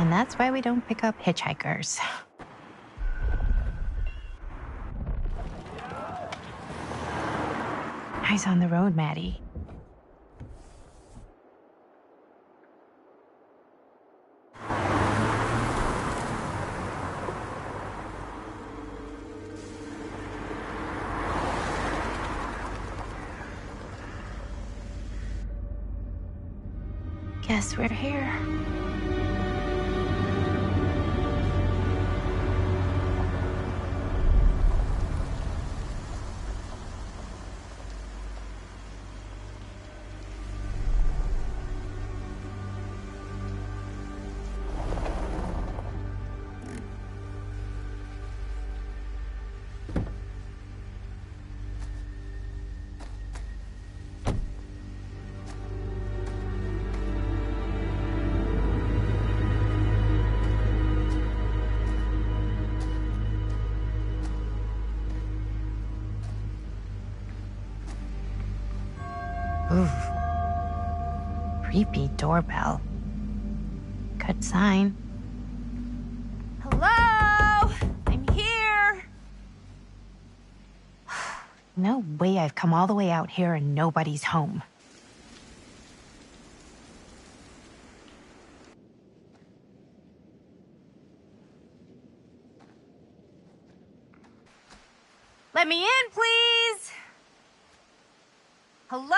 And that's why we don't pick up hitchhikers. Eyes on the road, Maddie. Guess we're here. Ooh. Creepy doorbell. Good sign. Hello? I'm here. No way I've come all the way out here and nobody's home. Let me in, please. Hello?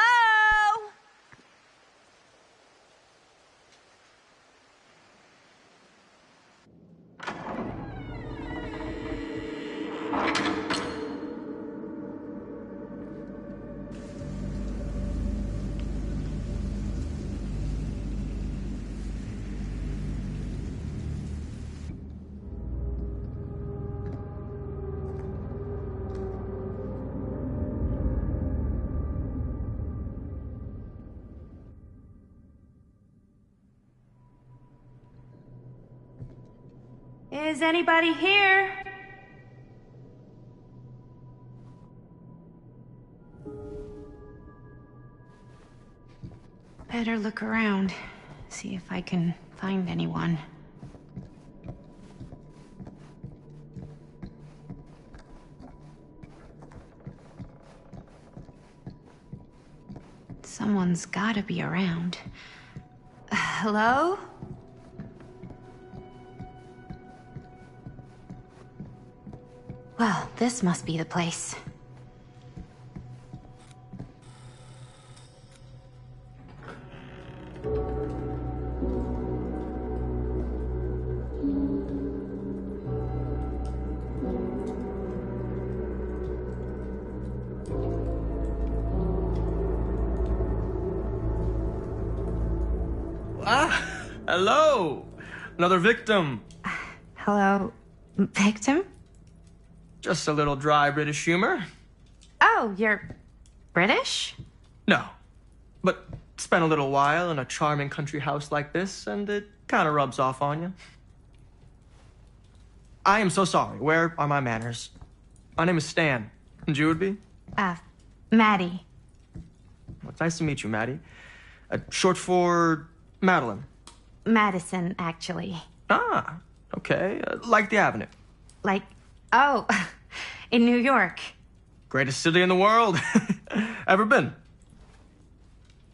Is anybody here? Better look around, see if I can find anyone. Someone's gotta be around. Hello? Well, this must be the place. Ah, hello. Another victim. Hello, victim? Just a little dry British humor. Oh, you're British? No, but spent a little while in a charming country house like this, and it kind of rubs off on you. I am so sorry. Where are my manners? My name is Stan. And you would be? Maddie. Well, it's nice to meet you, Maddie. Short for Madeline. Madison, actually. Ah, okay. Like the Avenue. Like, oh, in New York. Greatest city in the world. Ever been?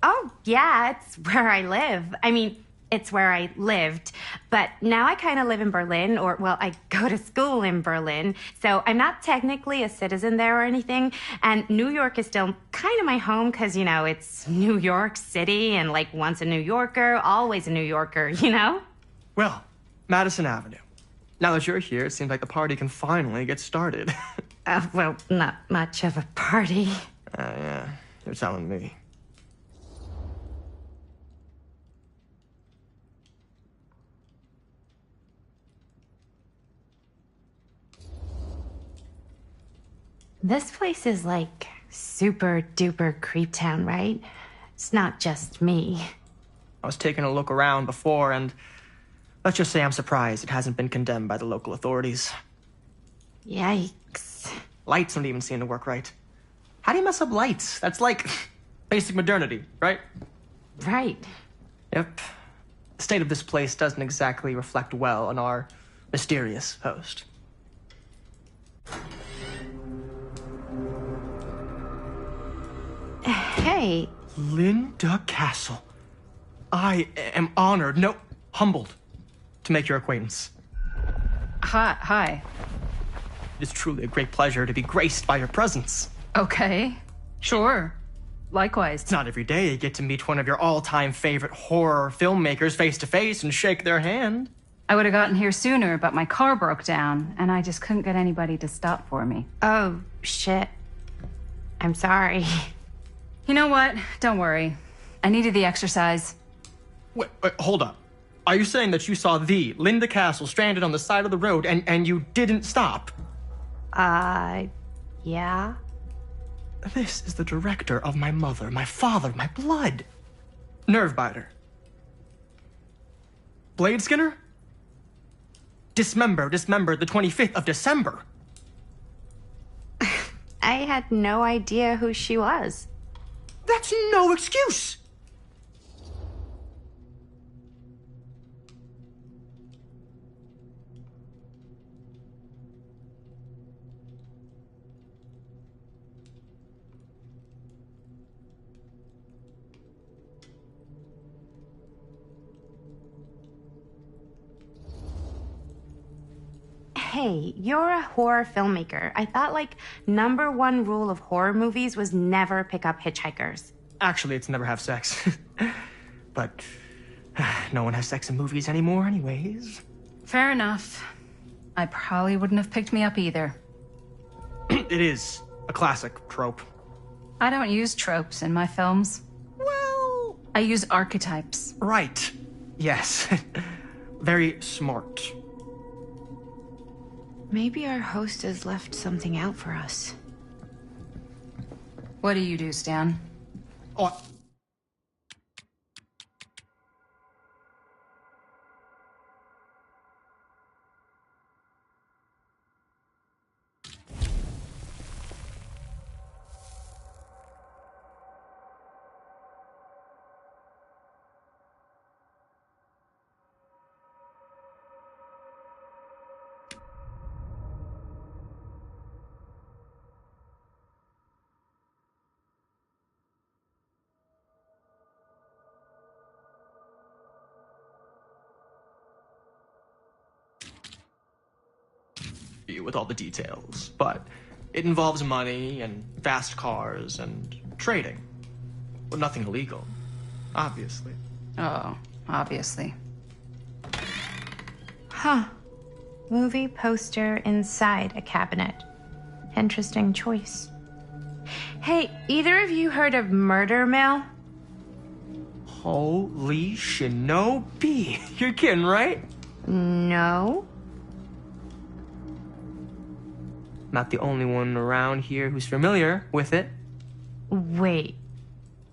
Oh, yeah, it's where I live. I mean, it's where I lived. But now I kind of live in Berlin, or, well, I go to school in Berlin. So I'm not technically a citizen there or anything. And New York is still kind of my home because, you know, it's New York City and, like, once a New Yorker, always a New Yorker, you know? Well, Madison Avenue. Now that you're here, it seems like the party can finally get started. Well, not much of a party. Yeah, you're telling me. This place is like super duper creep town, right? It's not just me. I was taking a look around before, and let's just say I'm surprised it hasn't been condemned by the local authorities. Yikes. Lights don't even seem to work right. How do you mess up lights? That's like basic modernity, right? Right. Yep. state of this place doesn't exactly reflect well on our mysterious host. Hey. Linda Castle. I am honored, no, humbled, to make your acquaintance. Hi. It is truly a great pleasure to be graced by your presence. Okay. Sure. Likewise. It's not every day you get to meet one of your all-time favorite horror filmmakers face to face and shake their hand. I would have gotten here sooner, but my car broke down, and I just couldn't get anybody to stop for me. Oh, shit. I'm sorry. You know what? Don't worry. I needed the exercise. Wait, hold up. Are you saying that you saw the Linda Castle stranded on the side of the road and you didn't stop? Yeah. This is the director of my mother, my father, my blood. Nervebiter. Blade Skinner? Dismembered the 25th of December. I had no idea who she was. That's no excuse. Hey, you're a horror filmmaker. I thought, like, #1 rule of horror movies was never pick up hitchhikers. Actually, it's never have sex. But no one has sex in movies anymore anyways. Fair enough. I probably wouldn't have picked me up either. It is a classic trope. I don't use tropes in my films. Well, I use archetypes. right. Yes. Very smart. Maybe our host has left something out for us. What do you do, Stan? Oh, with all the details, but it involves money and fast cars and trading. But nothing illegal, obviously. Oh, obviously. Huh. Movie poster inside a cabinet. Interesting choice. Hey, either of you heard of Murder Mill? Holy shinobi. You're kidding, right? No. Not the only one around here who's familiar with it. Wait.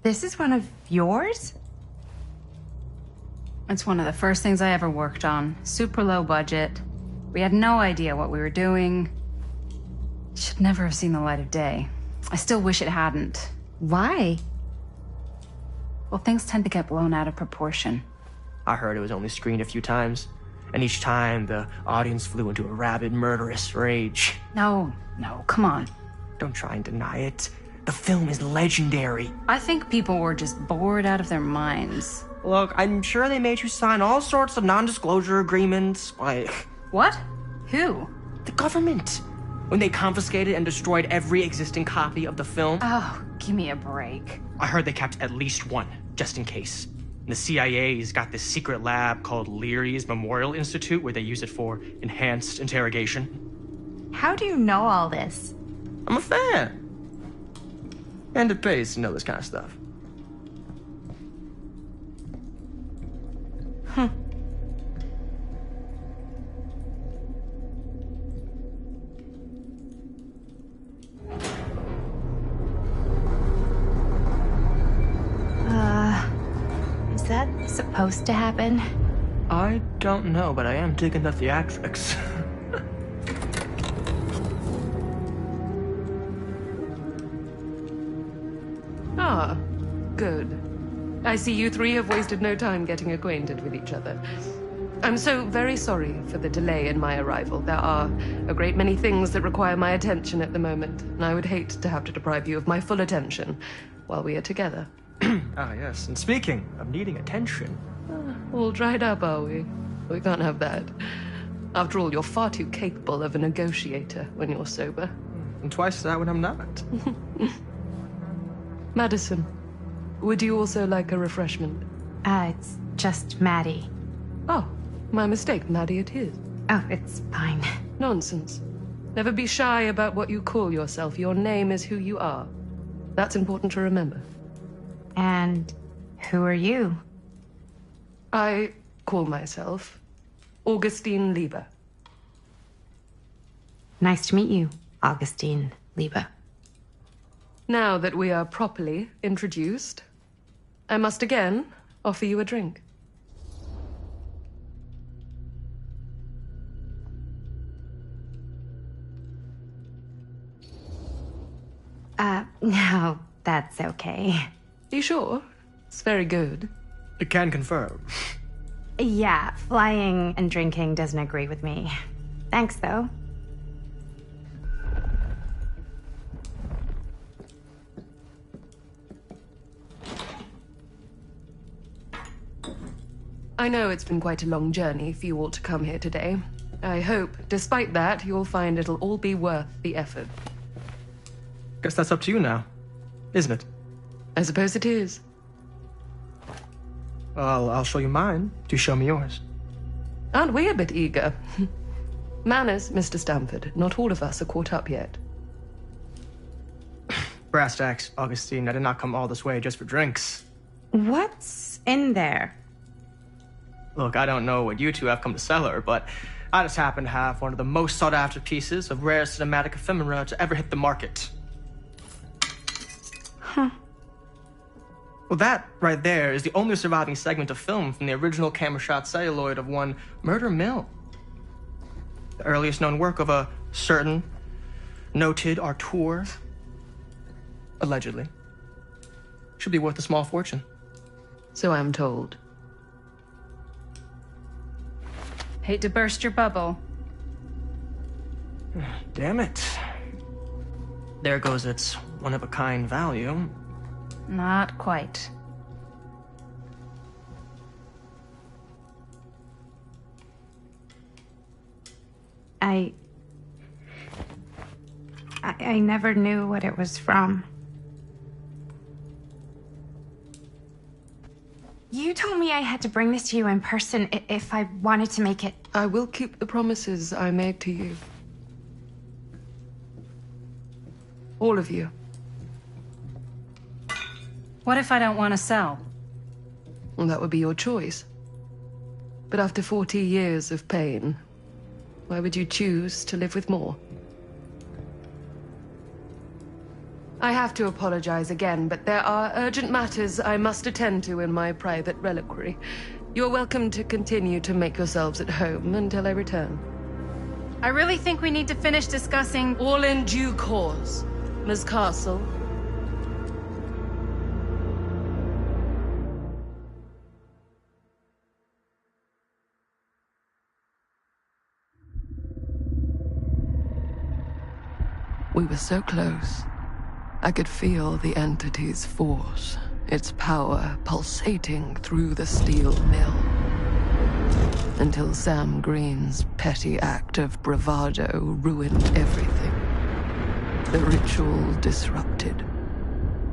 This is one of yours? It's one of the first things I ever worked on. Super low budget. We had no idea what we were doing. Should never have seen the light of day. I still wish it hadn't. Why? Well, things tend to get blown out of proportion. I heard it was only screened a few times, and each time the audience flew into a rabid, murderous rage. No, come on. Don't try and deny it. The film is legendary. I think people were just bored out of their minds. Look, I'm sure they made you sign all sorts of non-disclosure agreements. Like, What? Who? the government. When they confiscated and destroyed every existing copy of the film. Oh, give me a break. I heard they kept at least one, just in case. And the CIA's got this secret lab called Leary's Memorial Institute where they use it for enhanced interrogation. How do you know all this? I'm a fan. And it pays to know this kind of stuff. Is that supposed to happen? I don't know, but I am digging the theatrics. Ah, good. I see you three have wasted no time getting acquainted with each other. I'm so very sorry for the delay in my arrival. There are a great many things that require my attention at the moment, and I would hate to have to deprive you of my full attention while we are together. Ah, yes. And speaking of needing attention... All dried up, are we? We can't have that. After all, you're far too capable of a negotiator when you're sober. And twice that when I'm not. Madison, would you also like a refreshment? It's just Maddie. Oh, my mistake. Maddie it is. Oh, it's fine. Nonsense. Never be shy about what you call yourself. Your name is who you are. That's important to remember. And who are you? I call myself Augustine Lieber. Nice to meet you, Augustine Lieber. Now that we are properly introduced, I must again offer you a drink. No, that's okay. You sure? It's very good. I can confirm. Yeah, flying and drinking doesn't agree with me. Thanks, though. I know it's been quite a long journey for you all to come here today. I hope, despite that, you'll find it'll all be worth the effort. Guess that's up to you now, isn't it? I suppose it is. Well, I'll show you mine. Do show me yours. Aren't we a bit eager? Manners, Mr. Stamford. Not all of us are caught up yet. Brass tacks, Augustine. I did not come all this way just for drinks. What's in there? Look, I don't know what you two have come to cellar, but I just happen to have one of the most sought-after pieces of rare cinematic ephemera to ever hit the market. Huh. Well, that right there is the only surviving segment of film from the original camera-shot celluloid of one Murder Mill. The earliest known work of a certain noted auteur, allegedly. Should be worth a small fortune. So I'm told. Hate to burst your bubble. Damn it. There goes its one-of-a-kind value. Not quite. I never knew what it was from. You told me I had to bring this to you in person if I wanted to make it. I will keep the promises I made to you. All of you. What if I don't want to sell? Well, that would be your choice. But after 40 years of pain, why would you choose to live with more? I have to apologize again, but there are urgent matters I must attend to in my private reliquary. You're welcome to continue to make yourselves at home until I return. I really think we need to finish discussing... All in due course, Miss Castle. We were so close. I could feel the entity's force, its power pulsating through the steel mill. Until Sam Green's petty act of bravado ruined everything. The ritual disrupted.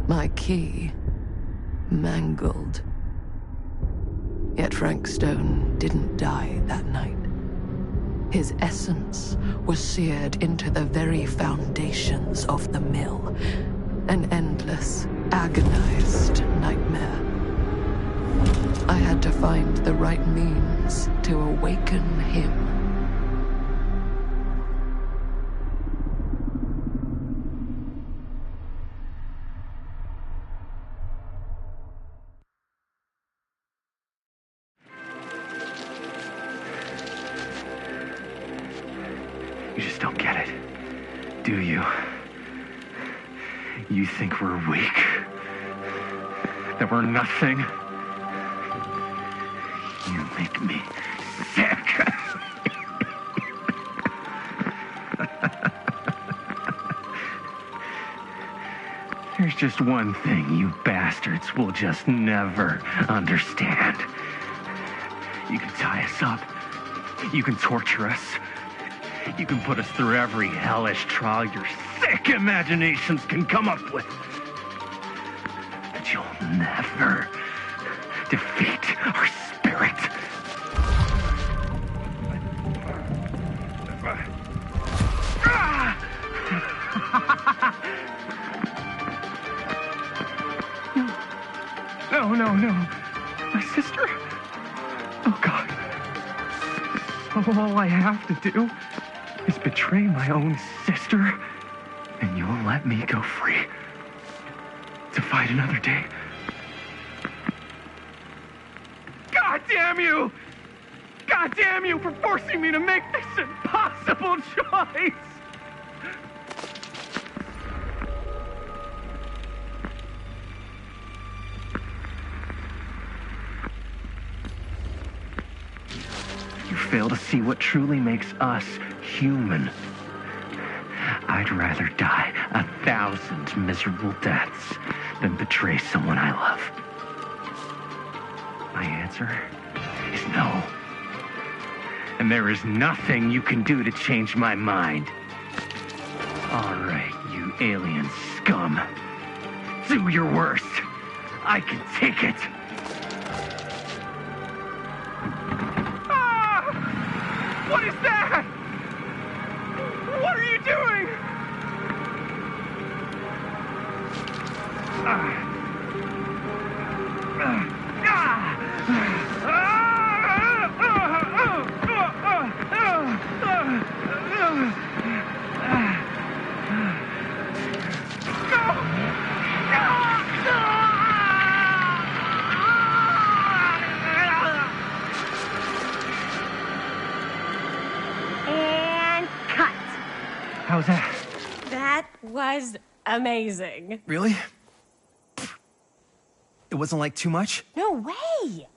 My key mangled. Yet Frank Stone didn't die that night. His essence was seared into the very foundations of the mill. An endless, agonized nightmare. I had to find the right means to awaken him. You just don't get it, do you? You think we're weak? that were nothing. You make me sick. There's just one thing you bastards will just never understand. You can tie us up. You can torture us. You can put us through every hellish trial your sick imaginations can come up with. But you'll never defeat our spirit. No. My sister? Oh, God. All I have to do is betray my own sister, and you'll let me go free to fight another day. God damn you! God damn you for forcing me to make this impossible choice! You fail to see what truly makes us human. I'd rather die 1,000 miserable deaths than betray someone I love. My answer is no. And there is nothing you can do to change my mind. All right, you alien scum. Do your worst. I can take it. What is that? What are you doing? How's that? That was amazing. Really? It wasn't like too much? No way.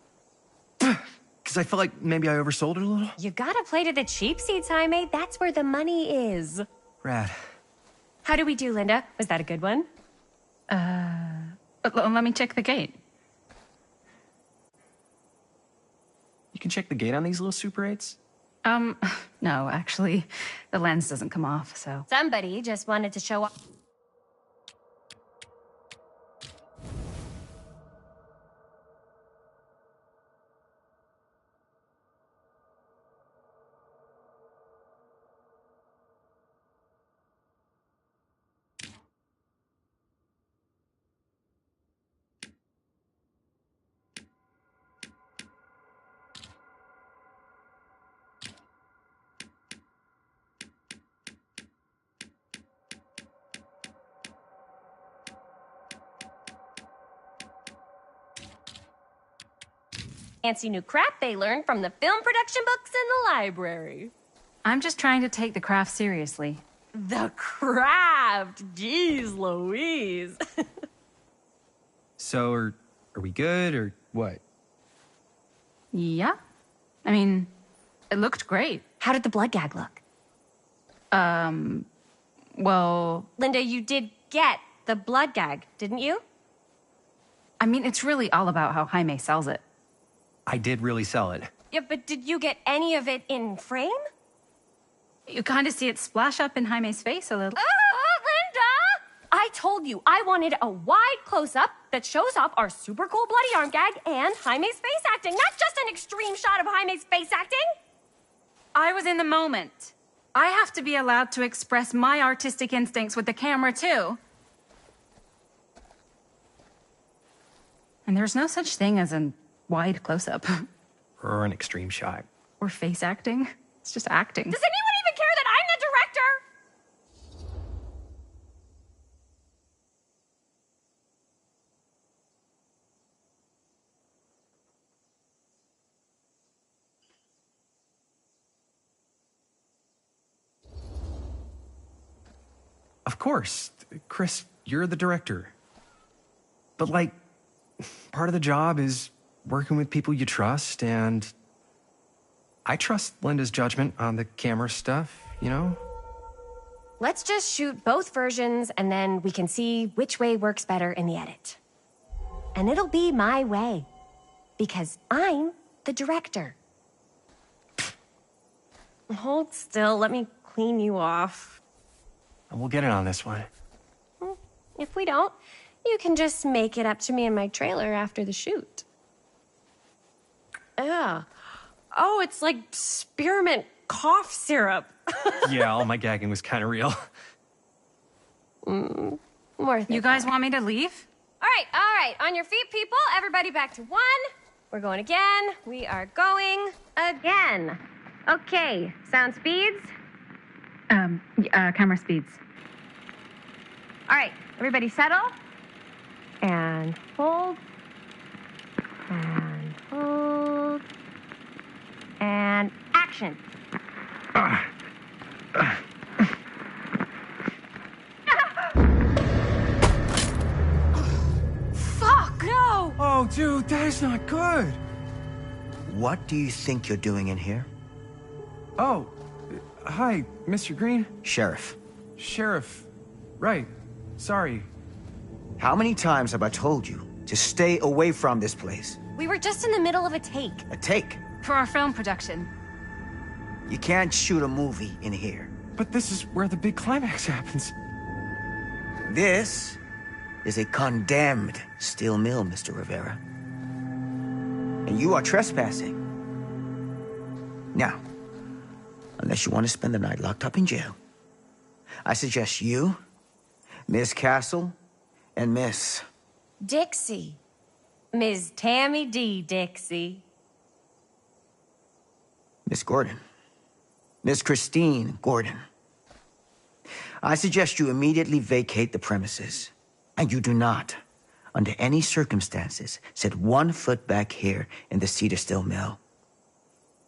Because I felt like maybe I oversold it a little? You gotta play to the cheap seats, Jaime. That's where the money is. Rad. How do we do, Linda? Was that a good one? Let me check the gate. You can check the gate on these little Super 8s? No, actually, the lens doesn't come off, so. Somebody just wanted to show off. Fancy new crap they learned from the film production books in the library. I'm just trying to take the craft seriously. The craft! Jeez Louise. So, are we good, or what? Yeah. I mean, it looked great. How did the blood gag look? Well, Linda, you did get the blood gag, didn't you? I mean, it's really all about how Jaime sells it. I did really sell it. Yeah, but did you get any of it in frame? You kind of see it splash up in Jaime's face a little. Linda! I told you I wanted a wide close-up that shows off our super cool bloody arm gag and Jaime's face acting, not just an extreme shot of Jaime's face acting. I was in the moment. I have to be allowed to express my artistic instincts with the camera, too. And there's no such thing as a wide close-up. Or an extreme shot. Or face acting. It's just acting. Does anyone even care that I'm the director? Of course. Chris, you're the director. But, like, part of the job is working with people you trust, and I trust Linda's judgment on the camera stuff, you know? Let's just shoot both versions and then we can see which way works better in the edit. And it'll be my way. Because I'm the director. Hold still, let me clean you off. And we'll get it on this one. If we don't, you can just make it up to me in my trailer after the shoot. Ugh. Oh, it's like spearmint cough syrup. Yeah, all my gagging was kind of real. Worth it. You guys want me to leave? All right. On your feet, people. Everybody back to 1. We're going again. We are going again. Okay, sound speeds. Camera speeds. All right, everybody settle. And hold. And hold. And action. Fuck! No! Oh, dude, that is not good. What do you think you're doing in here? Oh, hi, Mr. Green. Sheriff, Sheriff. Right. Sorry. how many times have I told you to stay away from this place? We were just in the middle of a take. A take. For our film production. You can't shoot a movie in here. But this is where the big climax happens. This is a condemned steel mill, Mr. Rivera. And you are trespassing. Now, unless you want to spend the night locked up in jail, I suggest you, Miss Castle, and Miss... Dixie. Ms. Tammy D. Dixie. Miss Gordon. Miss Christine Gordon. I suggest you immediately vacate the premises. And you do not, under any circumstances, set 1 foot back here in the Cedar Steel Mill.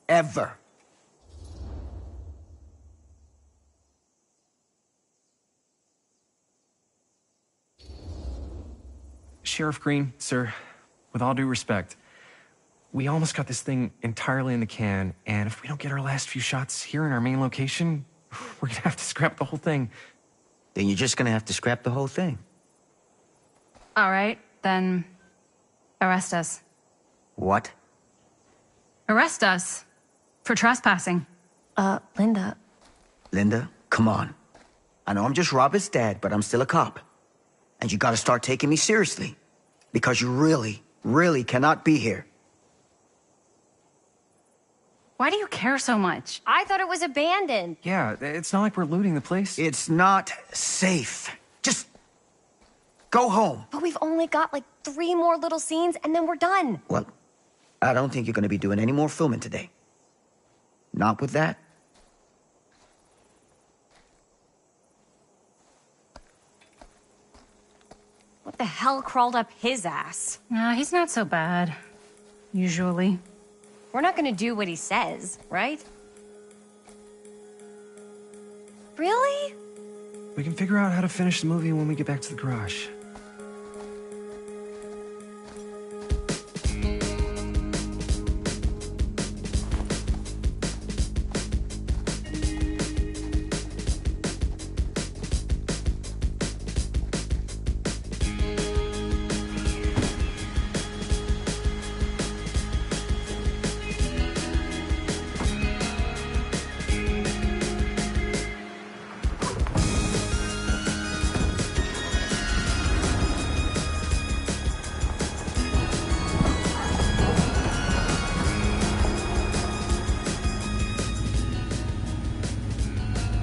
Ever. Sheriff Green, sir, with all due respect, we almost got this thing entirely in the can, and if we don't get our last few shots here in our main location, we're gonna have to scrap the whole thing. Then you're just gonna have to scrap the whole thing. All right, then arrest us. What? Arrest us for trespassing. Linda. Linda, come on. I know I'm just Robert's dad, but I'm still a cop. And you gotta start taking me seriously. Because you really, really cannot be here. Why do you care so much? I thought it was abandoned. Yeah, it's not like we're looting the place. It's not safe. Just go home. But we've only got like 3 more little scenes and then we're done. Well, I don't think you're gonna be doing any more filming today. Not with that. What the hell crawled up his ass? He's not so bad. Usually. We're not gonna do what he says, right? Really? We can figure out how to finish the movie when we get back to the garage.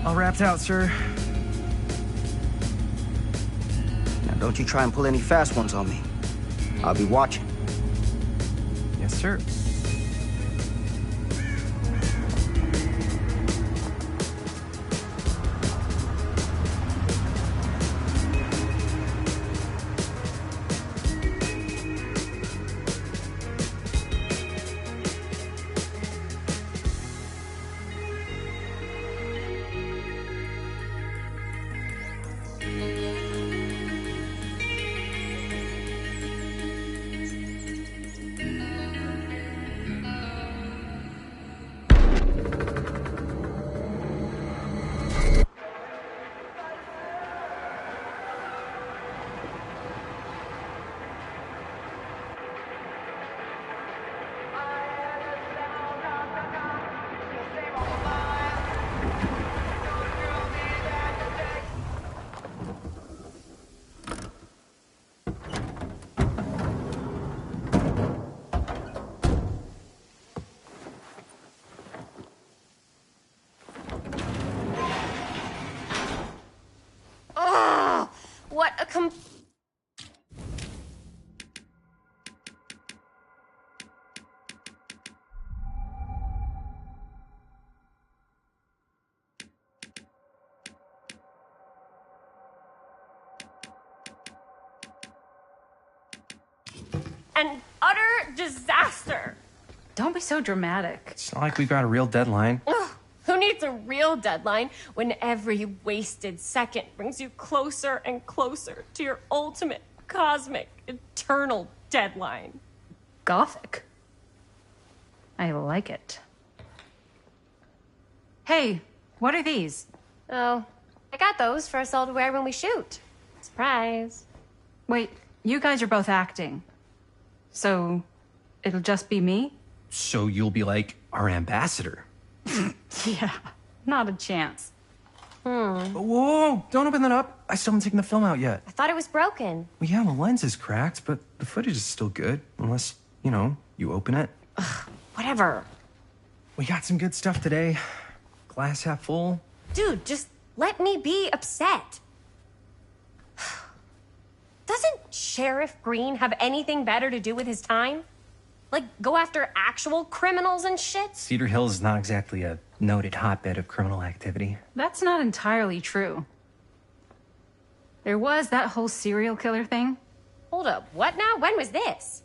All wrapped out, sir. Now don't you try and pull any fast ones on me. I'll be watching. Yes, sir. and utter disaster. Don't be so dramatic. It's not like we've got a real deadline. Ugh, who needs a real deadline when every wasted second brings you closer and closer to your ultimate, cosmic, eternal deadline? Gothic. I like it. Hey, what are these? Oh, I got those for us all to wear when we shoot. Surprise. Wait, you guys are both acting. So, it'll just be me? So you'll be like our ambassador. Yeah, not a chance. Whoa, don't open that up. I still haven't taken the film out yet. I thought it was broken. Well, yeah, the lens is cracked, but the footage is still good. Unless, you open it. Whatever. We got some good stuff today. Glass half full. Dude, just let me be upset. Doesn't Sheriff Green have anything better to do with his time? Like, go after actual criminals and shit? Cedar Hills is not exactly a noted hotbed of criminal activity. That's not entirely true. There was that whole serial killer thing. Hold up, what now? When was this?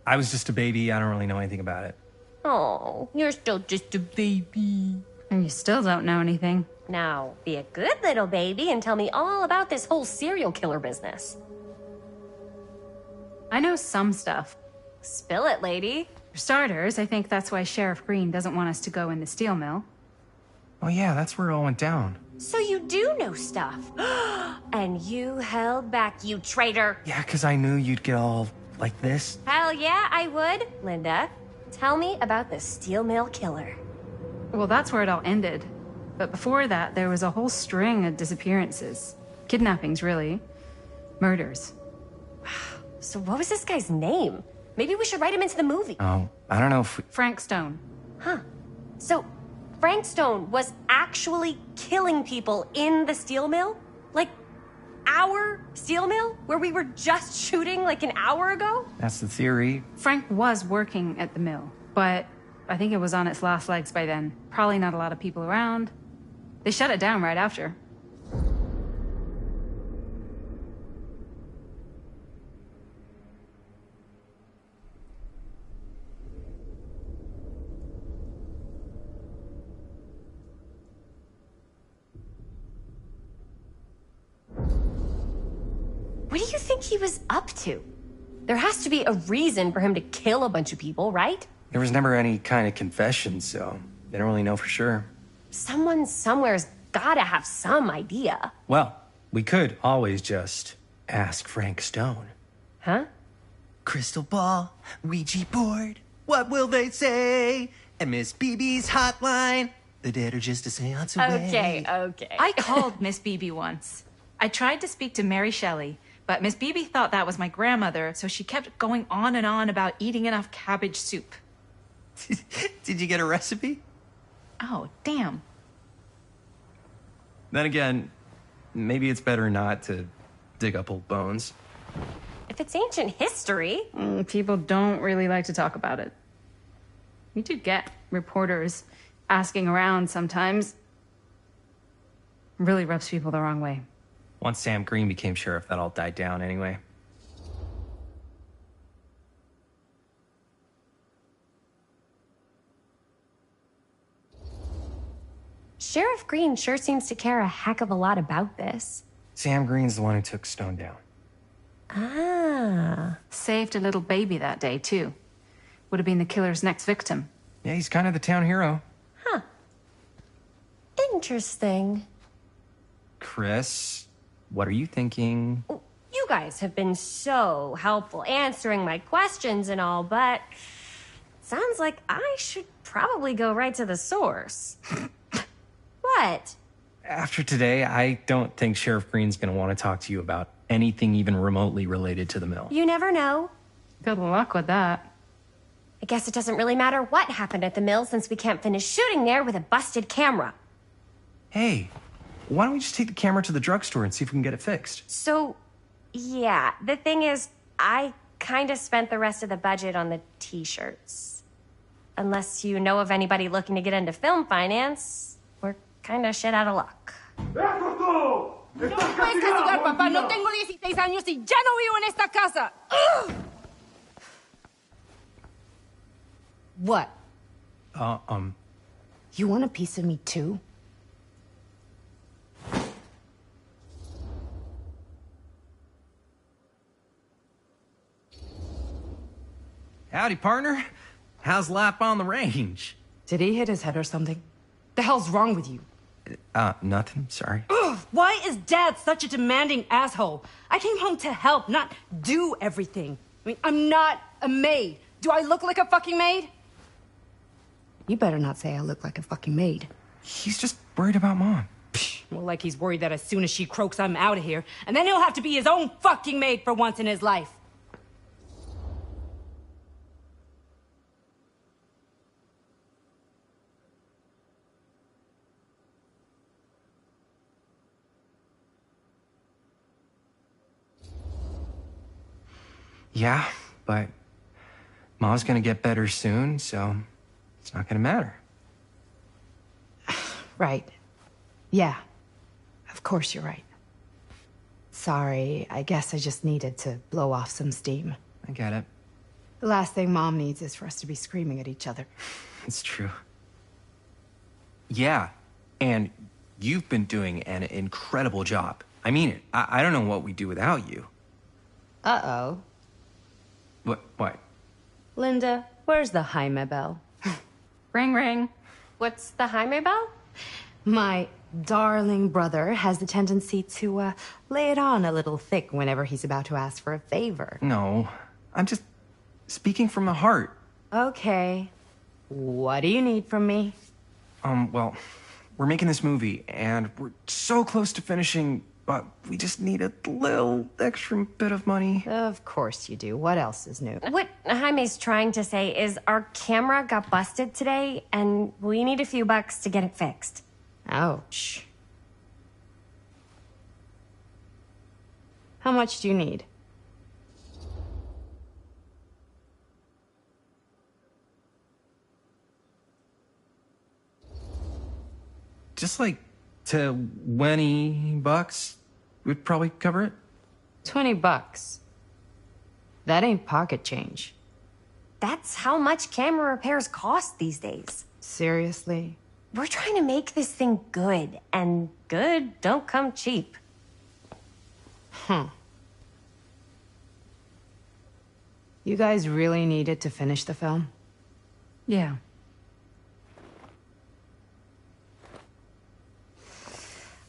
I was just a baby. I don't really know anything about it. Oh, you're still just a baby. And you still don't know anything. Now, be a good little baby and tell me all about this whole serial killer business. I know some stuff. Spill it, lady. For starters, I think that's why Sheriff Green doesn't want us to go in the steel mill. Oh yeah, that's where it all went down. So you do know stuff. And you held back, you traitor. Yeah, because I knew you'd get all like this. Hell yeah, I would. Linda, tell me about the steel mill killer. Well, that's where it all ended. But before that, there was a whole string of disappearances. Kidnappings, really. Murders. So what was this guy's name? Maybe we should write him into the movie. Oh, I don't know if we... Frank Stone. Huh. So Frank Stone was actually killing people in the steel mill? Like, our steel mill? Where we were just shooting like an hour ago? That's the theory. Frank was working at the mill, but I think it was on its last legs by then. Probably not a lot of people around. They shut it down right after. What do you think he was up to? There has to be a reason for him to kill a bunch of people, right? There was never any kind of confession, so they don't really know for sure. Someone somewhere's gotta have some idea. Well, we could always just ask Frank Stone. Huh? Crystal ball, Ouija board, what will they say? And Miss BB's hotline, the dead are just a seance away. Okay. I called Miss Beebe once. I tried to speak to Mary Shelley, but Miss Beebe thought that was my grandmother, so she kept going on and on about eating enough cabbage soup. Did you get a recipe? Oh, damn. Then again, maybe it's better not to dig up old bones. If it's ancient history. People don't really like to talk about it. We do get reporters asking around sometimes. It really rubs people the wrong way. Once Sam Green became sheriff, that all died down anyway. Sheriff Green sure seems to care a heck of a lot about this. Sam Green's the one who took Stone down. Ah. Saved a little baby that day, too. Would have been the killer's next victim. Yeah, he's kind of the town hero. Huh. Interesting. Chris, what are you thinking? You guys have been so helpful answering my questions and all, but sounds like I should probably go right to the source. What? After today, I don't think Sheriff Green's gonna want to talk to you about anything even remotely related to the mill. You never know. Good luck with that. I guess it doesn't really matter what happened at the mill since we can't finish shooting there with a busted camera. Hey, why don't we just take the camera to the drugstore and see if we can get it fixed? So, yeah, the thing is, I kind of spent the rest of the budget on the t-shirts. Unless you know of anybody looking to get into film finance, we're kind of shit out of luck. ¡No me puedes castigar, papá! No tengo 16 años y ya no vivo en esta casa. ¡Ugh! What? Uh, You want a piece of me too? Howdy, partner. How's lap on the range? Did he hit his head or something? The hell's wrong with you? Nothing. Sorry. Ugh, why is Dad such a demanding asshole? I came home to help, not do everything. I mean, I'm not a maid. Do I look like a fucking maid? You better not say I look like a fucking maid. He's just worried about Mom. Well, like he's worried that as soon as she croaks, I'm out of here. And then he'll have to be his own fucking maid for once in his life. Yeah, but Mom's gonna get better soon, so it's not gonna matter. Right. Yeah. Of course you're right. Sorry, I guess I just needed to blow off some steam. I get it. The last thing Mom needs is for us to be screaming at each other. It's true. Yeah, and you've been doing an incredible job. I mean it. I don't know what we'd do without you. Uh-oh. What? Linda, where's the Jaime bell? Ring, ring. What's the Jaime bell? My darling brother has the tendency to lay it on a little thick whenever he's about to ask for a favor. No, I'm just speaking from the heart. Okay. What do you need from me? Well, we're making this movie, and we're so close to finishing, but we just need a little extra bit of money. Of course you do. What else is new? What Jaime's trying to say is our camera got busted today, and we need a few bucks to get it fixed. Ouch. How much do you need? Just like $20 would probably cover it. $20. That ain't pocket change. That's how much camera repairs cost these days. Seriously? We're trying to make this thing good, and good don't come cheap. You guys really needed to finish the film? Yeah.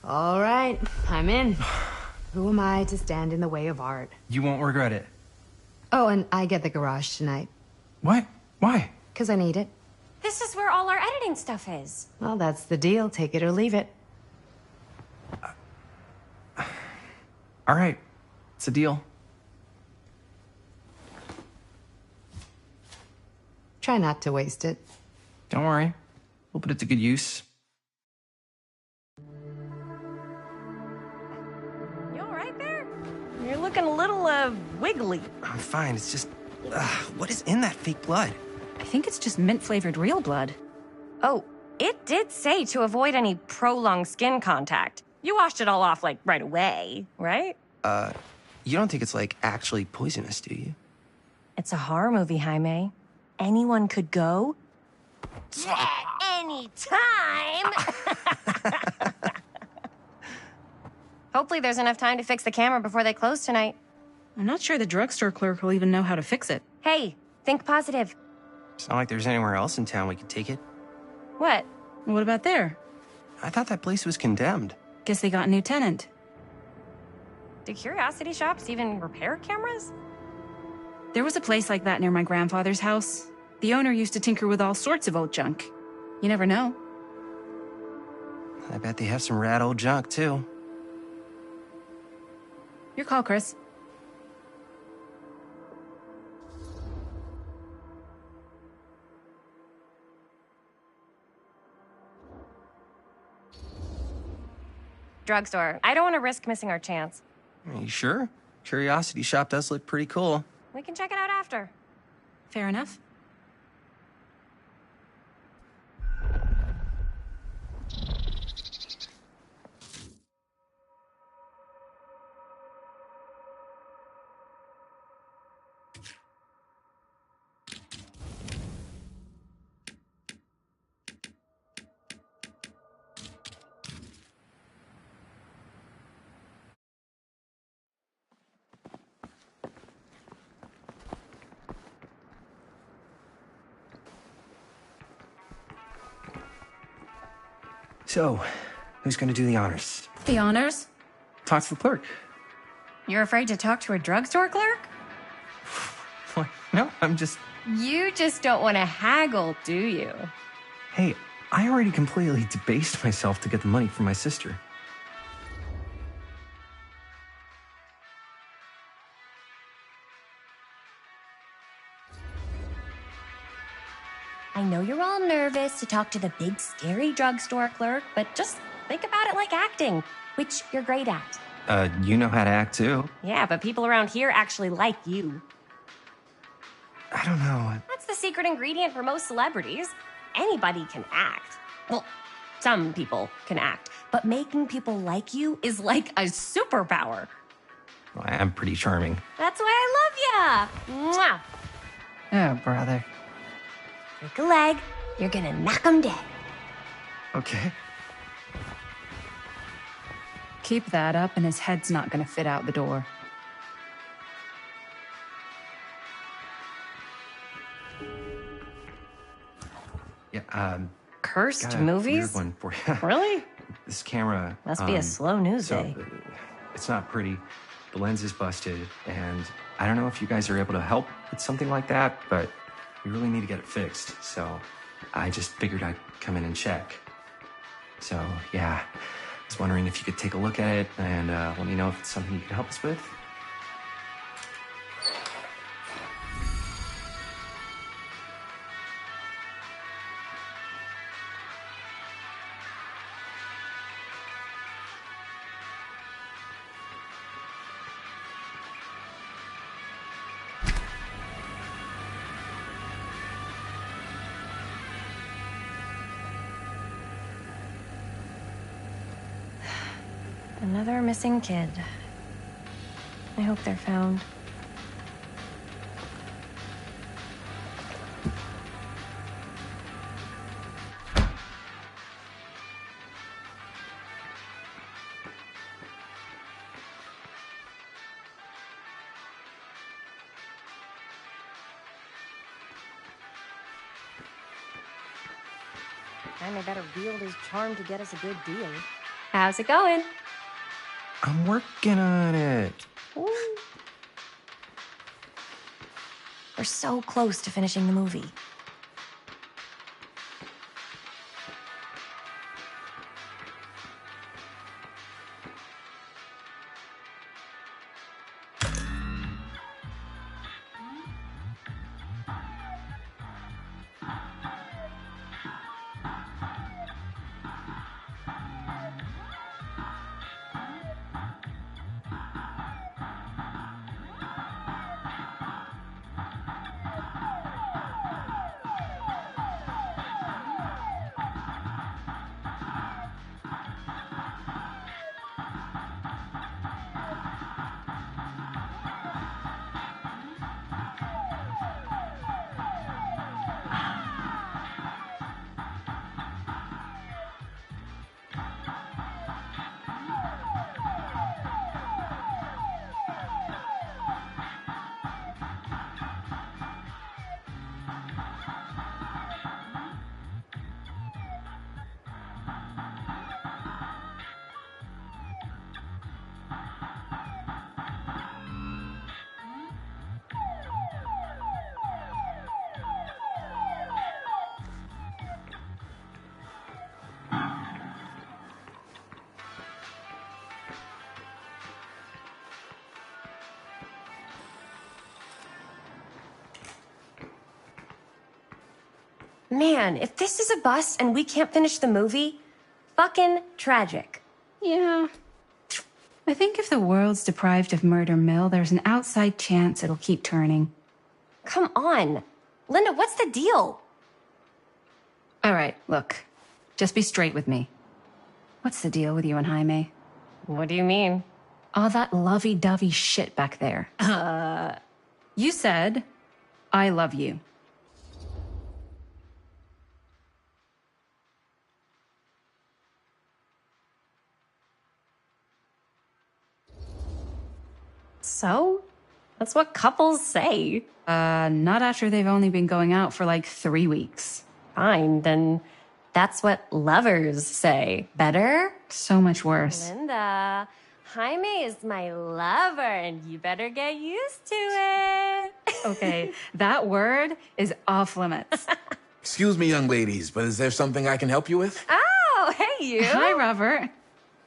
All right, I'm in. Who am I to stand in the way of art? You won't regret it. Oh, and I get the garage tonight. What? Why? 'Cause I need it. This is where all our editing stuff is. Well, that's the deal. Take it or leave it. All right. It's a deal. Try not to waste it. Don't worry. We'll put it to good use. You all right there? You're looking a little, wiggly. I'm fine. It's just, what is in that fake blood? I think it's just mint-flavored real blood. Oh, it did say to avoid any prolonged skin contact. You washed it all off, like, right away, right? You don't think it's, like, actually poisonous, do you? It's a horror movie, Jaime. Anyone could go. Yeah, anytime! Hopefully there's enough time to fix the camera before they close tonight. I'm not sure the drugstore clerk will even know how to fix it. Hey, think positive. It's not like there's anywhere else in town we could take it. What? What about there? I thought that place was condemned. Guess they got a new tenant. Do curiosity shops even repair cameras? There was a place like that near my grandfather's house. The owner used to tinker with all sorts of old junk. You never know. I bet they have some rad old junk, too. Your call, Chris. Drugstore. I don't want to risk missing our chance. Are you sure? Curiosity shop does look pretty cool. We can check it out after. Fair enough. So, who's gonna do the honors? The honors? Talk to the clerk. You're afraid to talk to a drugstore clerk? What? No, I'm just... You just don't want to haggle, do you? Hey, I already completely debased myself to get the money from my sister. I know you're all nervous to talk to the big, scary drugstore clerk, but just think about it like acting, which you're great at. You know how to act too. Yeah, but people around here actually like you. I don't know. That's the secret ingredient for most celebrities. Anybody can act. Well, some people can act, but making people like you is like a superpower. Well, I am pretty charming. That's why I love ya. Mwah. Oh, brother. Break a leg, you're gonna knock 'em dead. Okay. Keep that up and his head's not gonna fit out the door. Yeah, Cursed got a movies? weird one for you. Really? This camera... Must be a slow news day. It's not pretty. The lens is busted, and I don't know if you guys are able to help with something like that, but we really need to get it fixed, so I just figured I'd come in and check. So, yeah, I was wondering if you could take a look at it and let me know if it's something you can help us with. Another missing kid. I hope they're found. Jaime better wield his charm to get us a good deal. How's it going? I'm working on it. Ooh. We're so close to finishing the movie. Man, if this is a bust and we can't finish the movie, fucking tragic. Yeah. I think if the world's deprived of Murder Mill, there's an outside chance it'll keep turning. Come on. Linda, what's the deal? All right, look. Just be straight with me. What's the deal with you and Jaime? What do you mean? All that lovey-dovey shit back there. You said, I love you. So? That's what couples say. Not after they've only been going out for like 3 weeks. Fine, then That's what lovers say. Better? So much worse. Linda, Jaime is my lover, and you better get used to it. Okay, that word is off limits. Excuse me, young ladies, but is there something I can help you with? Oh, hey, you. Hi, Robert.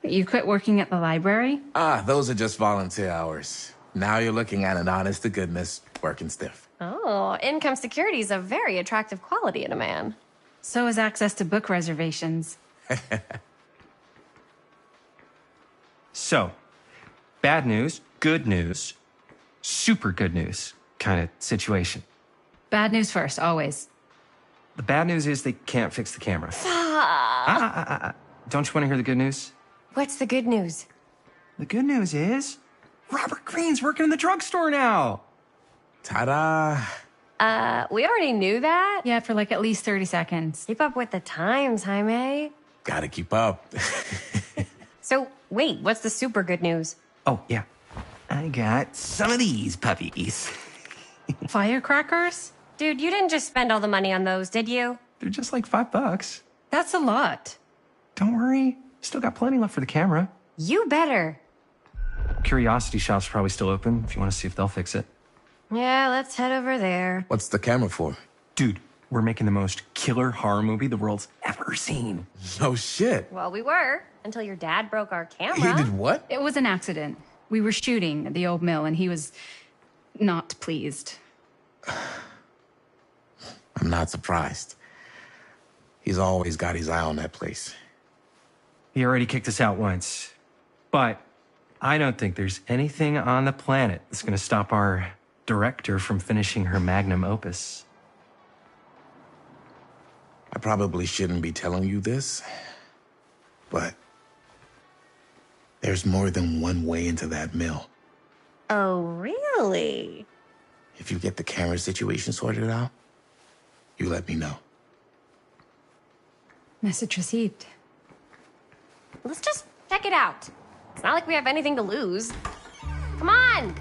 You quit working at the library? Ah, those are just volunteer hours. Now you're looking at an honest to goodness working stiff. Oh, income security is a very attractive quality in a man. So is access to book reservations. So, bad news, good news, super good news kind of situation. Bad news first, always. The bad news is they can't fix the camera. Don't you want to hear the good news? What's the good news? The good news is Robert Greene's working in the drugstore now. Ta-da! We already knew that. Yeah, for like at least 30 seconds. Keep up with the times, Jaime. Gotta keep up. So, wait, what's the super good news? Oh, yeah. I got some of these puppies. Firecrackers? Dude, you didn't just spend all the money on those, did you? They're just like $5. That's a lot. Don't worry. Still got plenty left for the camera. You better. Curiosity Shop's probably still open if you want to see if they'll fix it. Yeah, let's head over there. What's the camera for? Dude, we're making the most killer horror movie the world's ever seen. No shit. Well, we were, until your dad broke our He camera. did what? It was an accident. We were shooting at the old mill and he was not pleased. I'm not surprised. He's always got his eye on that place. He already kicked us out once. But I don't think there's anything on the planet that's going to stop our director from finishing her magnum opus. I probably shouldn't be telling you this, but there's more than one way into that mill. Oh, really? If you get the camera situation sorted out, you let me know. Message received. Let's just check it out. It's not like we have anything to lose. Come on!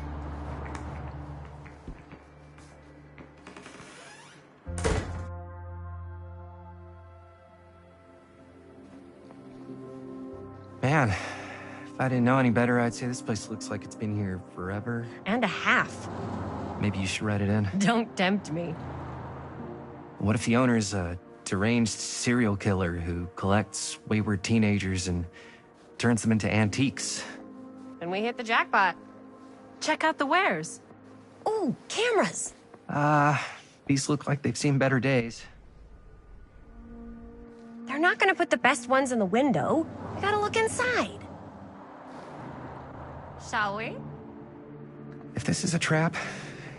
Man, if I didn't know any better, I'd say this place looks like it's been here forever. And a half. Maybe you should write it in. Don't tempt me. What if the owner's a deranged serial killer who collects wayward teenagers and turns them into antiques? And we hit the jackpot. Check out the wares. Ooh, cameras. These look like they've seen better days. They're not gonna put the best ones in the window. We gotta look inside. Shall we? If this is a trap,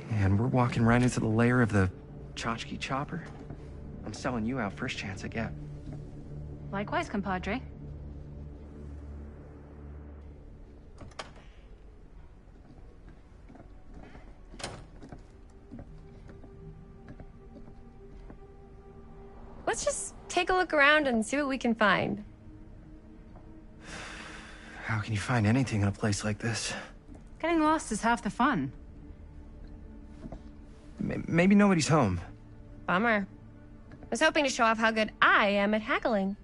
and we're walking right into the lair of the tchotchke chopper, I'm selling you out first chance I get. Likewise, compadre. Let's just take a look around and see what we can find. How can you find anything in a place like this? Getting lost is half the fun. Maybe nobody's home. Bummer. I was hoping to show off how good I am at haggling.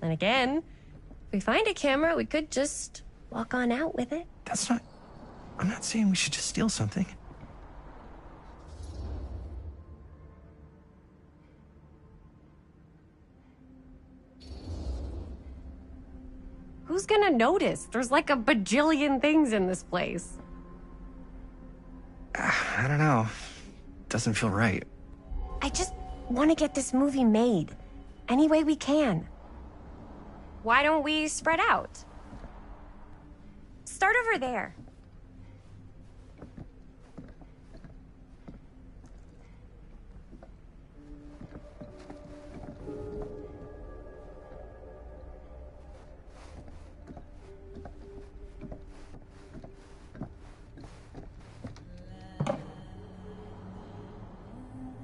And again, if we find a camera, we could just walk on out with it. That's not... I'm not saying we should just steal something. Who's gonna notice? There's like a bajillion things in this place. I don't know. Doesn't feel right. I just want to get this movie made. Any way we can. Why don't we spread out? Start over there.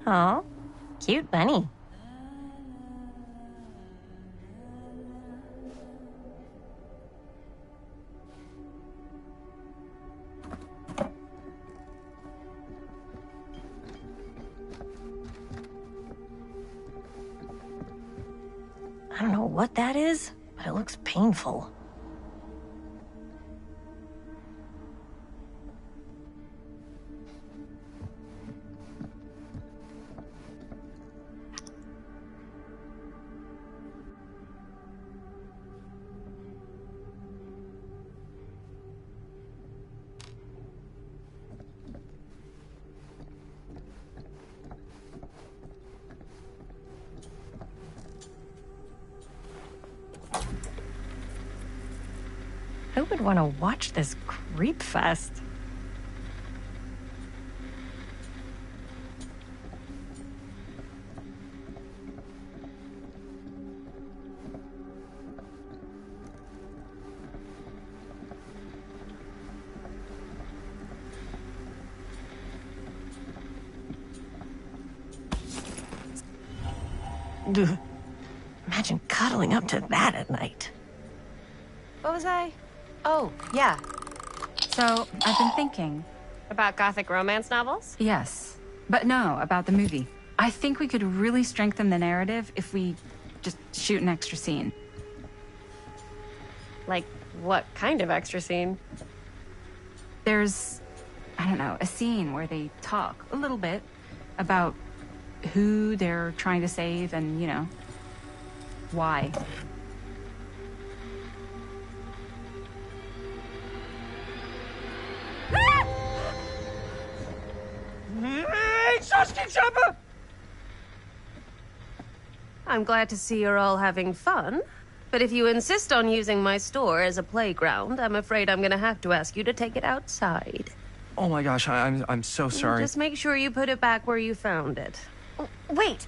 Aw, cute bunny. what that is, but it looks painful. Who would want to watch this creep fest? Ugh. Imagine cuddling up to that at night. What was I? Oh, yeah. So, I've been thinking. About gothic romance novels? Yes. But no, about the movie. I think we could really strengthen the narrative if we just shoot an extra scene. Like, what kind of extra scene? There's, I don't know, a scene where they talk a little bit about who they're trying to save and, you know, why. I'm glad to see you're all having fun, but if you insist on using my store as a playground, I'm afraid I'm gonna have to ask you to take it outside. Oh my gosh, I'm so sorry. Just make sure you put it back where you found it. Wait,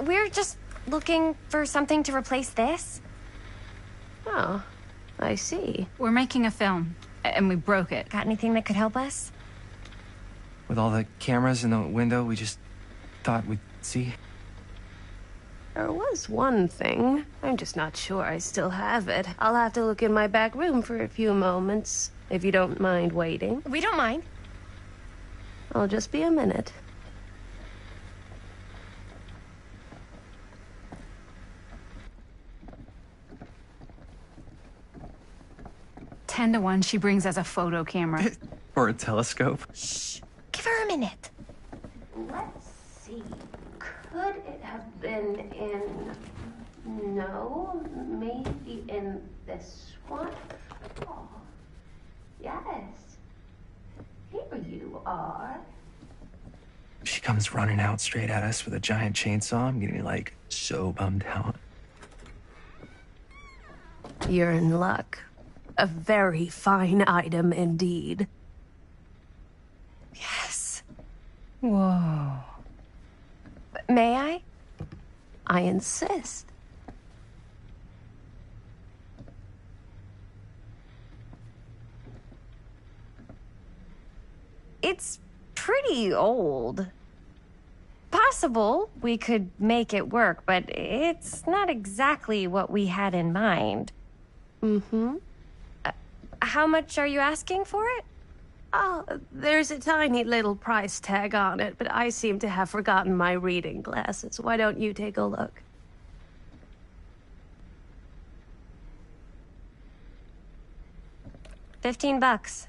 we're just looking for something to replace this? Oh, I see. We're making a film, and we broke it. Got anything that could help us? With all the cameras in the window, we just thought we'd see. There was one thing. I'm just not sure I still have it. I'll have to look in my back room for a few moments, if you don't mind waiting. We don't mind. I'll just be a minute. Ten to 1, she brings us a photo camera. Or a telescope. Shh. Give her a minute. Let's see. Could it have been in... No, maybe in this one? Oh, yes. Here you are. She comes running out straight at us with a giant chainsaw. I'm getting like so bummed out. You're in luck. A very fine item indeed. Yes. Whoa. May I? I insist. It's pretty old. Possible we could make it work, but it's not exactly what we had in mind. Mm-hmm. How much are you asking for it? Oh, there's a tiny little price tag on it, but I seem to have forgotten my reading glasses. Why don't you take a look? $15.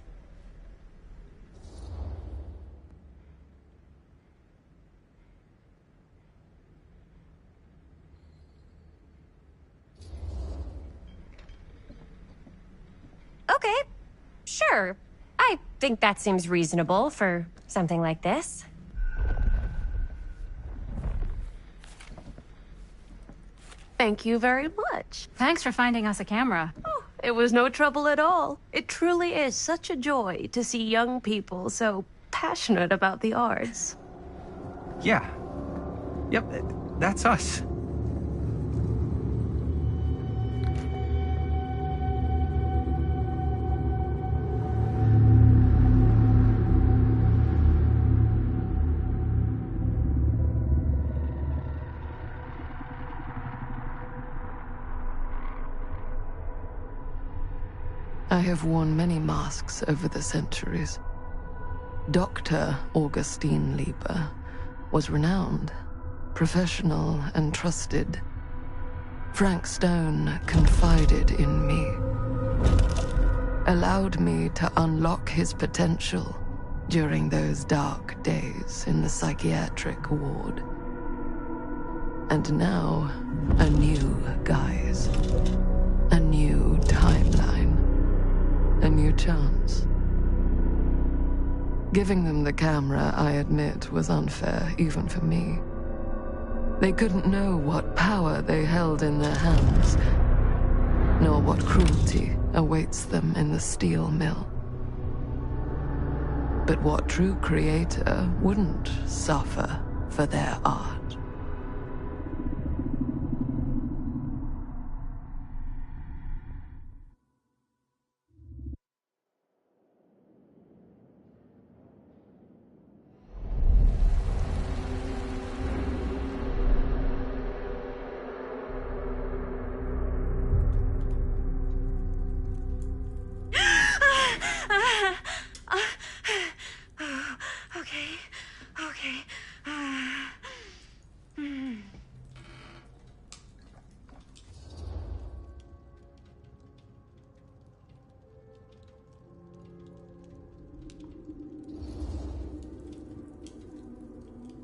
Okay, sure. I think that seems reasonable for something like this. Thank you very much. Thanks for finding us a camera. Oh, it was no trouble at all. It truly is such a joy to see young people so passionate about the arts. Yeah. Yep, that's us. I have worn many masks over the centuries. Dr. Augustine Lieber was renowned, professional, and trusted. Frank Stone confided in me, allowed me to unlock his potential during those dark days in the psychiatric ward. And now, a new guise, a new timeline, a new chance. Giving them the camera, I admit, was unfair, even for me. They couldn't know what power they held in their hands, nor what cruelty awaits them in the steel mill. But what true creator wouldn't suffer for their art?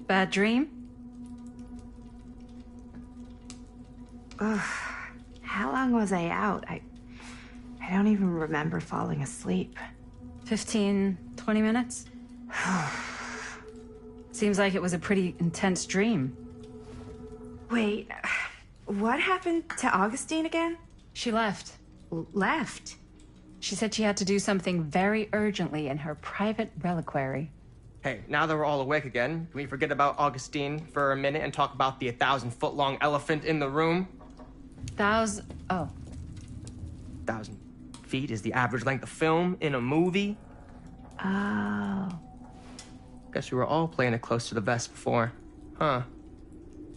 Bad dream? Ugh. How long was I out? I don't even remember falling asleep. 15, 20 minutes? Seems like it was a pretty intense dream. Wait, what happened to Augustine again? She left. Left? She said she had to do something very urgently in her private reliquary. Hey, now that we're all awake again, can we forget about Augustine for a minute and talk about the 1,000-foot-long elephant in the room? Oh. 1,000 feet is the average length of film in a movie. Oh. Guess we were all playing it close to the vest before, huh?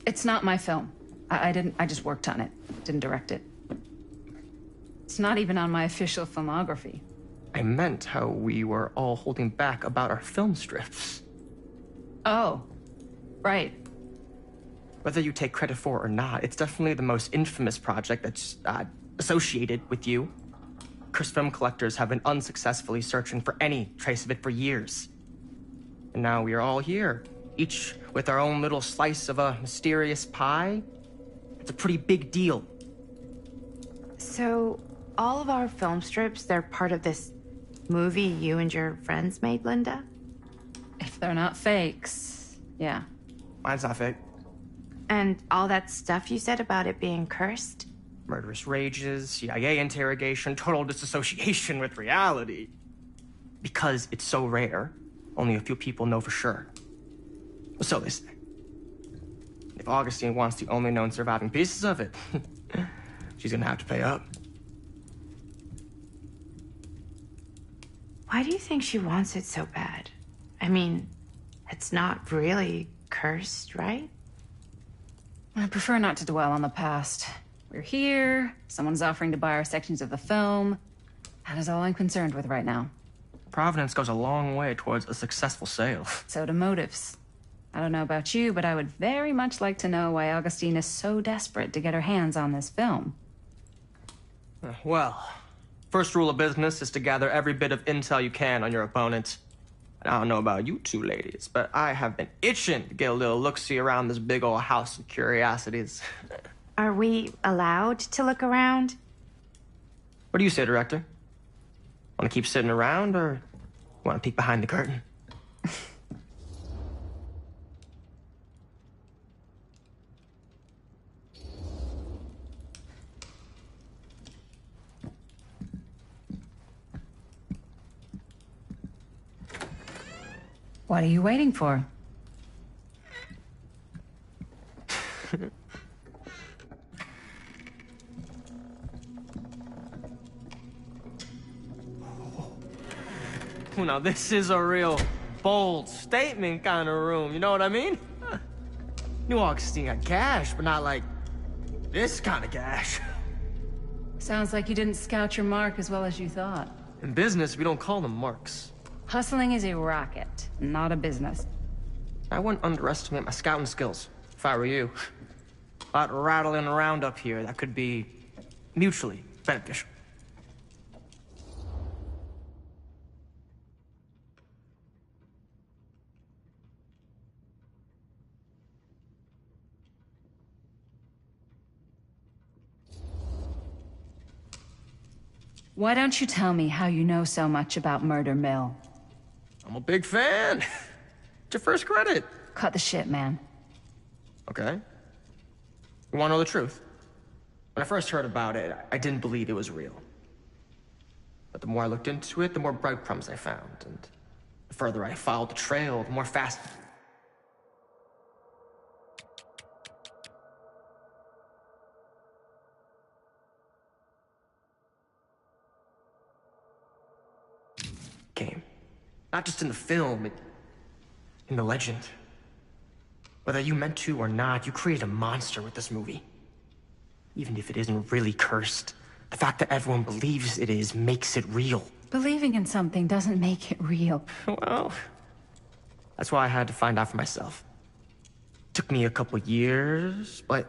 It's not my film. I just worked on it. Didn't direct it. It's not even on my official filmography. I meant how we were all holding back about our film strips. Oh, right. Whether you take credit for it or not, it's definitely the most infamous project that's associated with you. Cursed film collectors have been unsuccessfully searching for any trace of it for years. And now we are all here, each with our own little slice of a mysterious pie. It's a pretty big deal. So, all of our film strips, they're part of this movie you and your friends made, Linda? If they're not fakes, yeah. Mine's not fake. And all that stuff you said about it being cursed? Murderous rages, CIA interrogation, total disassociation with reality. Because it's so rare, only a few people know for sure. So they say. If Augustine wants the only known surviving pieces of it, she's gonna have to pay up. Why do you think she wants it so bad? I mean, it's not really cursed, right? I prefer not to dwell on the past. We're here, someone's offering to buy our sections of the film. That is all I'm concerned with right now. Providence goes a long way towards a successful sale. So do motives. I don't know about you, but I would very much like to know why Augustine is so desperate to get her hands on this film. Well, first rule of business is to gather every bit of intel you can on your opponent. And I don't know about you two ladies, but I have been itching to get a little look-see around this big old house of curiosities. Are we allowed to look around? What do you say, Director? Want to keep sitting around, or want to peek behind the curtain? What are you waiting for? Well, now this is a real bold statement kind of room, you know what I mean? New Augustine got cash, but not like this kind of cash. Sounds like you didn't scout your mark as well as you thought. In business, we don't call them marks. Hustling is a racket, not a business. I wouldn't underestimate my scouting skills, if I were you. A lot rattling around up here that could be mutually beneficial. Why don't you tell me how you know so much about Murder Mill? I'm a big fan. It's your first credit. Cut the shit, man. Okay. You wanna know the truth? When I first heard about it, I didn't believe it was real. But the more I looked into it, the more breadcrumbs I found, and the further I followed the trail, the more fast... came. Not just in the film, in the legend. Whether you meant to or not, you created a monster with this movie. Even if it isn't really cursed, the fact that everyone believes it is makes it real. Believing in something doesn't make it real. Well, that's why I had to find out for myself. Took me a couple years, but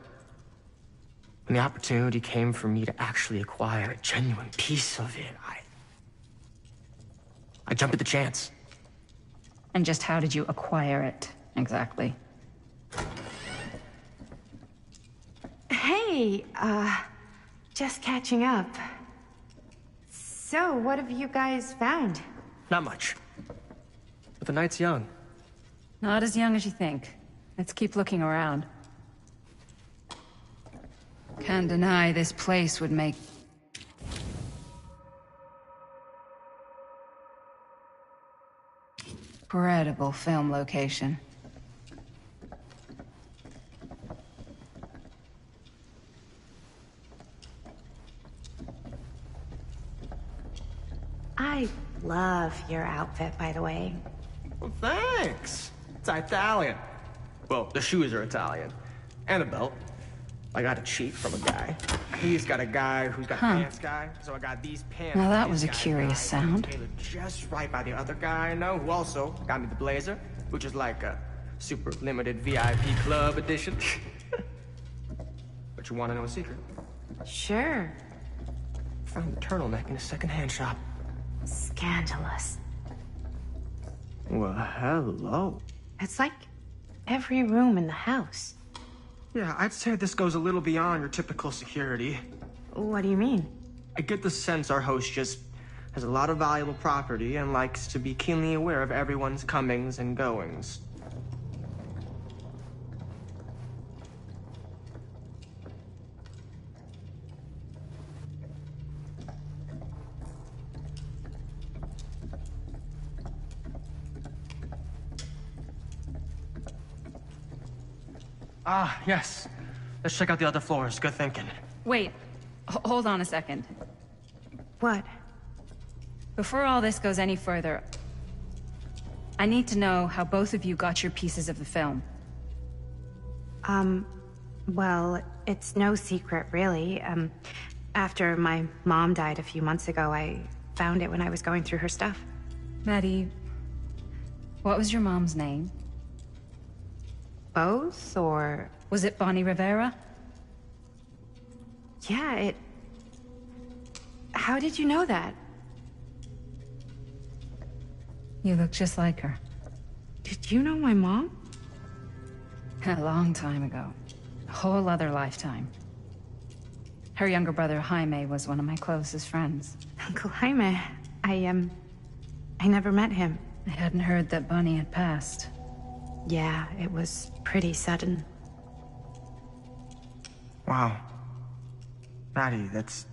when the opportunity came for me to actually acquire a genuine piece of it, I jumped at the chance. And just how did you acquire it, exactly? Hey, just catching up. So, what have you guys found? Not much. But the night's young. Not as young as you think. Let's keep looking around. Can't deny this place would make... incredible film location. I love your outfit, by the way. Well, thanks. It's Italian. Well, the shoes are Italian. And the belt. I got a cheat from a guy. He's got a guy who's got a pants guy, so I got these pants. Now that was a curious sound. Tailored just right by the other guy I know, who also got me the blazer, which is like a super limited VIP club edition. But you want to know a secret? Sure. Found the turtleneck in a secondhand shop. Scandalous. Well, hello. It's like every room in the house. Yeah, I'd say this goes a little beyond your typical security. What do you mean? I get the sense our host just has a lot of valuable property and likes to be keenly aware of everyone's comings and goings. Ah, yes. Let's check out the other floors. Good thinking. Wait, hold on a second. What? Before all this goes any further, I need to know how both of you got your pieces of the film. Well, it's no secret, really. After my mom died a few months ago, I found it when I was going through her stuff. Maddie, what was your mom's name? Both, or... Was it Bonnie Rivera? Yeah, How did you know that? You look just like her. Did you know my mom? A long time ago. A whole other lifetime. Her younger brother, Jaime, was one of my closest friends. Uncle Jaime. I never met him. I hadn't heard that Bonnie had passed. Yeah, it was pretty sudden. Wow. Maddie, that's...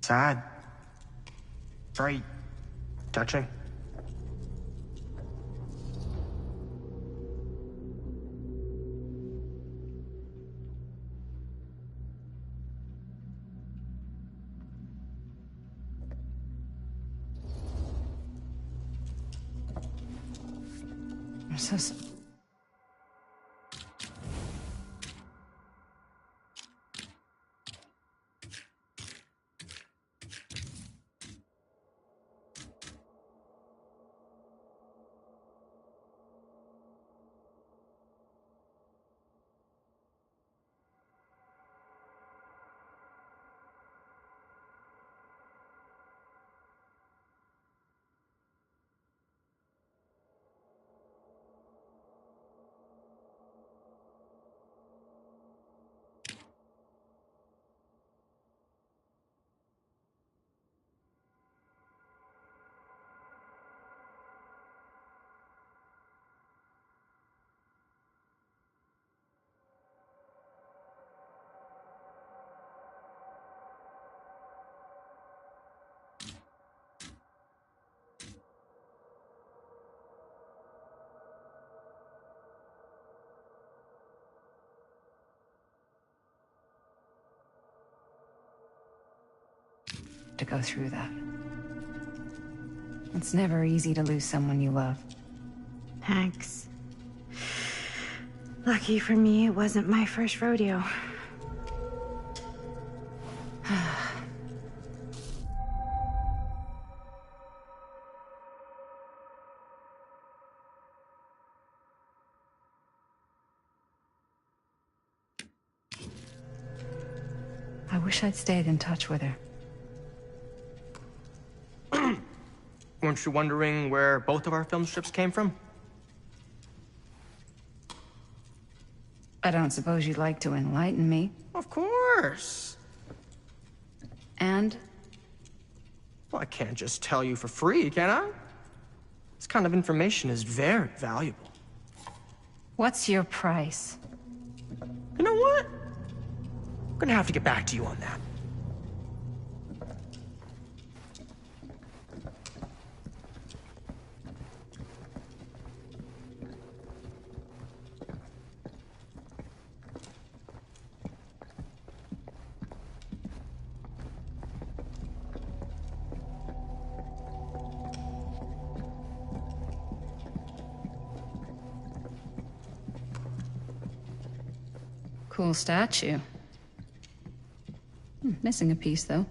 Sad. Very touching. I'm so to go through that. It's never easy to lose someone you love. Thanks. Lucky for me, it wasn't my first rodeo. I wish I'd stayed in touch with her. Weren't you wondering where both of our film strips came from? I don't suppose you'd like to enlighten me. Of course. And? Well, I can't just tell you for free, can I? This kind of information is very valuable. What's your price? You know what? I'm gonna have to get back to you on that. Cool statue. Missing a piece, though.